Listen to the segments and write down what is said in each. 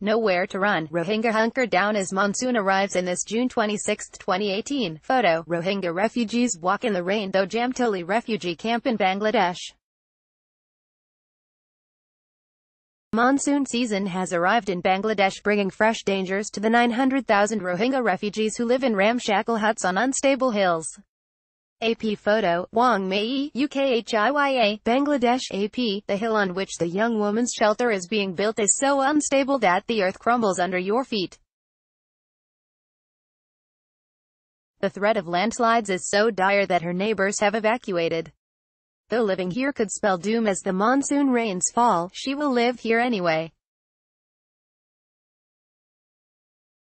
Nowhere to run. Rohingya hunker down as monsoon arrives in this June 26, 2018. Photo. Rohingya refugees walk in the rain though Jamtoli refugee camp in Bangladesh. Monsoon season has arrived in Bangladesh, bringing fresh dangers to the 900,000 Rohingya refugees who live in ramshackle huts on unstable hills. AP photo. Wang Mei, UKHIYA, Bangladesh. AP. The hill on which the young woman's shelter is being built is so unstable that the earth crumbles under your feet. The threat of landslides is so dire that her neighbors have evacuated. Though living here could spell doom as the monsoon rains fall, she will live here anyway.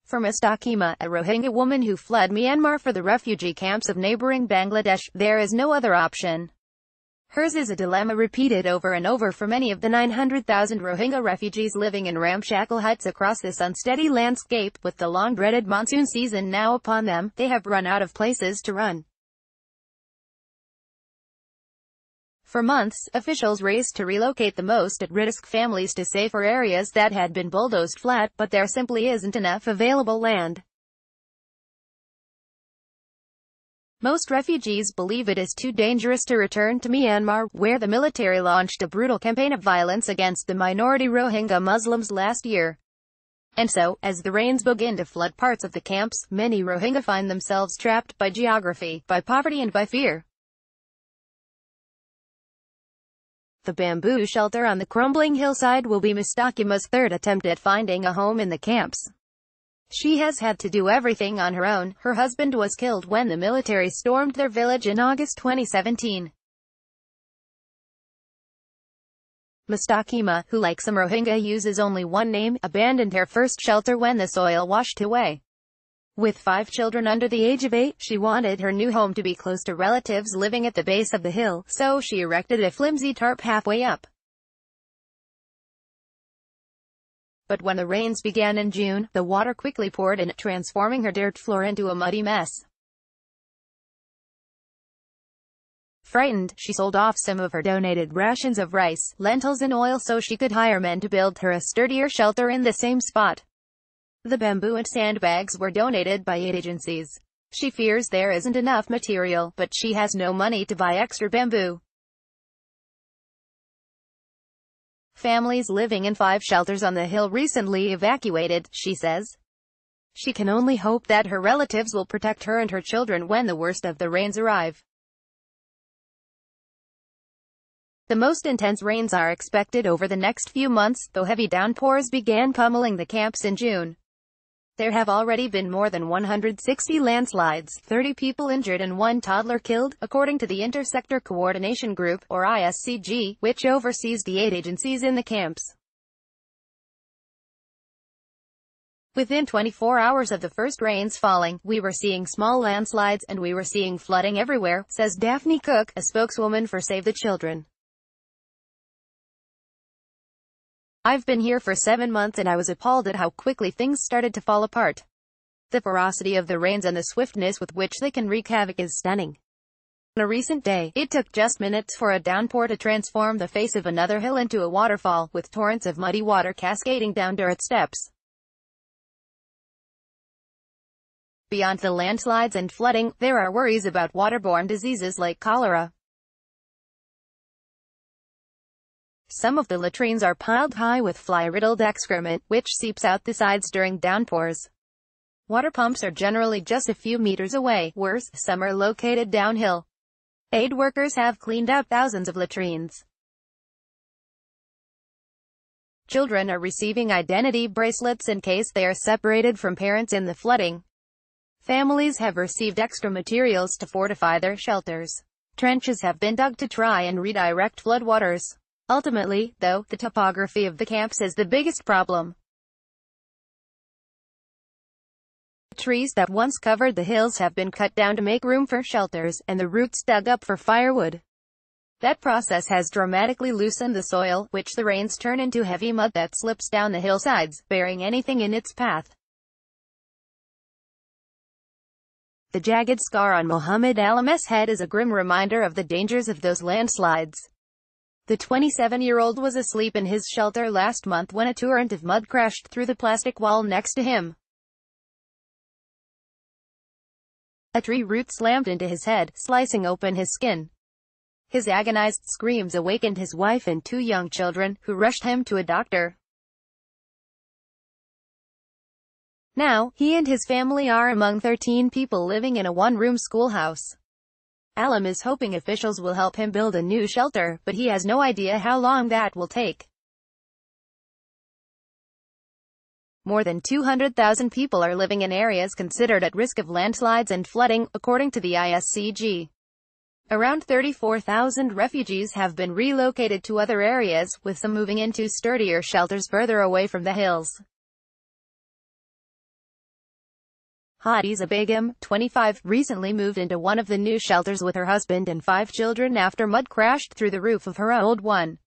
For Mustakima, a Rohingya woman who fled Myanmar for the refugee camps of neighboring Bangladesh, there is no other option. Hers is a dilemma repeated over and over for many of the 900,000 Rohingya refugees living in ramshackle huts across this unsteady landscape. With the long-dreaded monsoon season now upon them, they have run out of places to run. For months, officials raced to relocate the most at-risk families to safer areas that had been bulldozed flat, but there simply isn't enough available land. Most refugees believe it is too dangerous to return to Myanmar, where the military launched a brutal campaign of violence against the minority Rohingya Muslims last year. And so, as the rains begin to flood parts of the camps, many Rohingya find themselves trapped by geography, by poverty and by fear. The bamboo shelter on the crumbling hillside will be Mustakima's third attempt at finding a home in the camps. She has had to do everything on her own. Her husband was killed when the military stormed their village in August 2017. Mustakima, who like some Rohingya uses only one name, abandoned her first shelter when the soil washed away. With 5 children under the age of 8, she wanted her new home to be close to relatives living at the base of the hill, so she erected a flimsy tarp halfway up. But when the rains began in June, the water quickly poured in, transforming her dirt floor into a muddy mess. Frightened, she sold off some of her donated rations of rice, lentils and oil so she could hire men to build her a sturdier shelter in the same spot. The bamboo and sandbags were donated by aid agencies. She fears there isn't enough material, but she has no money to buy extra bamboo. Families living in 5 shelters on the hill recently evacuated, she says. She can only hope that her relatives will protect her and her children when the worst of the rains arrive. The most intense rains are expected over the next few months, though heavy downpours began pummeling the camps in June. There have already been more than 160 landslides, 30 people injured and 1 toddler killed, according to the Intersector Coordination Group, or ISCG, which oversees the aid agencies in the camps. Within 24 hours of the first rains falling, we were seeing small landslides, and we were seeing flooding everywhere, says Daphne Cook, a spokeswoman for Save the Children. I've been here for 7 months and I was appalled at how quickly things started to fall apart. The ferocity of the rains and the swiftness with which they can wreak havoc is stunning. On a recent day, it took just minutes for a downpour to transform the face of another hill into a waterfall, with torrents of muddy water cascading down dirt steps. Beyond the landslides and flooding, there are worries about waterborne diseases like cholera. Some of the latrines are piled high with fly-riddled excrement, which seeps out the sides during downpours. Water pumps are generally just a few meters away. Worse, some are located downhill. Aid workers have cleaned out thousands of latrines. Children are receiving identity bracelets in case they are separated from parents in the flooding. Families have received extra materials to fortify their shelters. Trenches have been dug to try and redirect floodwaters. Ultimately, though, the topography of the camps is the biggest problem. The trees that once covered the hills have been cut down to make room for shelters, and the roots dug up for firewood. That process has dramatically loosened the soil, which the rains turn into heavy mud that slips down the hillsides, burying anything in its path. The jagged scar on Mohammed Alam's head is a grim reminder of the dangers of those landslides. The 27-year-old was asleep in his shelter last month when a torrent of mud crashed through the plastic wall next to him. A tree root slammed into his head, slicing open his skin. His agonized screams awakened his wife and 2 young children, who rushed him to a doctor. Now, he and his family are among 13 people living in a one-room schoolhouse. Alam is hoping officials will help him build a new shelter, but he has no idea how long that will take. More than 200,000 people are living in areas considered at risk of landslides and flooding, according to the ISCG. Around 34,000 refugees have been relocated to other areas, with some moving into sturdier shelters further away from the hills. Hadiza Begum, 25, recently moved into one of the new shelters with her husband and 5 children after mud crashed through the roof of her old one.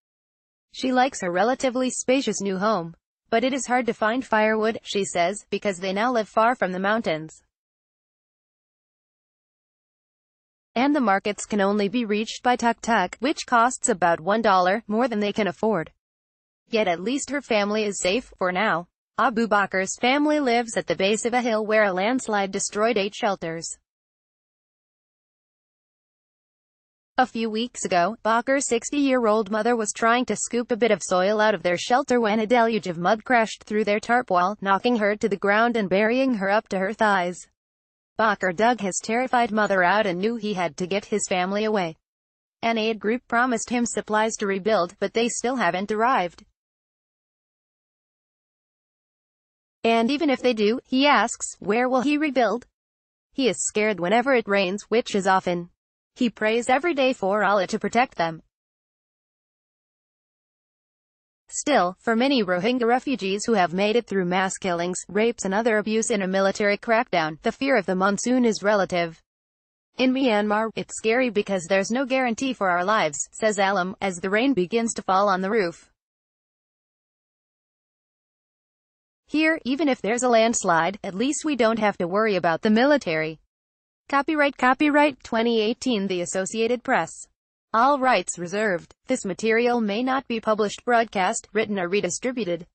She likes her relatively spacious new home. But it is hard to find firewood, she says, because they now live far from the mountains. And the markets can only be reached by tuk-tuk, which costs about $1 more than they can afford. Yet at least her family is safe, for now. Abu Bakr's family lives at the base of a hill where a landslide destroyed 8 shelters. A few weeks ago, Bakr's 60-year-old mother was trying to scoop a bit of soil out of their shelter when a deluge of mud crashed through their tarp wall, knocking her to the ground and burying her up to her thighs. Bakr dug his terrified mother out and knew he had to get his family away. An aid group promised him supplies to rebuild, but they still haven't arrived. And even if they do, he asks, where will he rebuild? He is scared whenever it rains, which is often. He prays every day for Allah to protect them. Still, for many Rohingya refugees who have made it through mass killings, rapes and other abuse in a military crackdown, the fear of the monsoon is relative. In Myanmar, it's scary because there's no guarantee for our lives, says Alam, as the rain begins to fall on the roof. Here, even if there's a landslide, at least we don't have to worry about the military. Copyright 2018 The Associated Press. All rights reserved. This material may not be published, broadcast, written or redistributed.